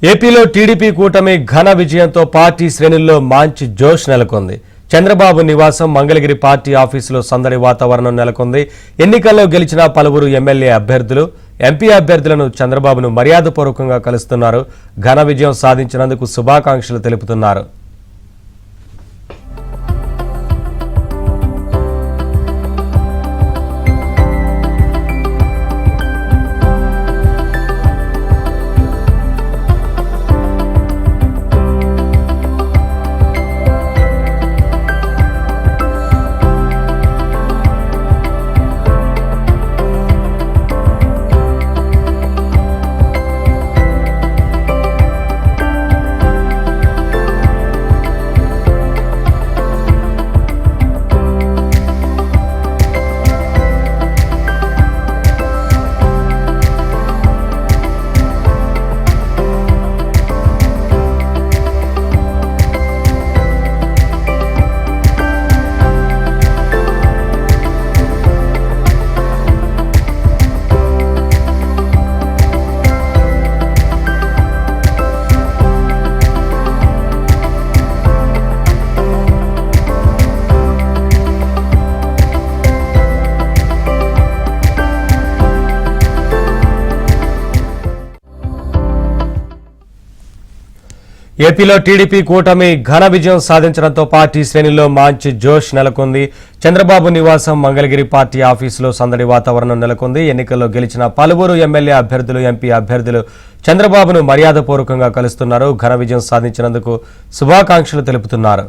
ఏపీలో టీడీపీ కూటమి ఘన విజయంతో పార్టీ శ్రేణుల్లో మంచి జోష్ నెలకొంది. చంద్రబాబు నివాసం మంగళగిరి పార్టీ ఆఫీసులో సందడి వాతావరణం నెలకొంది. ఎన్నికల్లో గెలిచిన పలువురు ఎమ్మెల్యే అభ్యర్థులు, ఎంపీ అభ్యర్థులను చంద్రబాబును మర్యాదపూర్వకంగా కలుస్తున్నారు. ఘన విజయం సాధించినందుకు శుభాకాంక్షలు తెలుపుతున్నారు. ఏపీలో టీడీపీ కూటమి ఘన విజయం సాధించడంతో పార్టీ శ్రేణుల్లో మంచి జోష్ నెలకొంది. చంద్రబాబు నివాసం మంగళగిరి పార్టీ ఆఫీసులో సందడి వాతావరణం నెలకొంది. ఎన్నికల్లో గెలిచిన పలువురు ఎమ్మెల్యే అభ్యర్థులు, ఎంపీ అభ్యర్థులు చంద్రబాబును మర్యాదపూర్వకంగా కలుస్తున్నారు. ఘన విజయం సాధించినందుకు శుభాకాంక్షలు తెలుపుతున్నారు.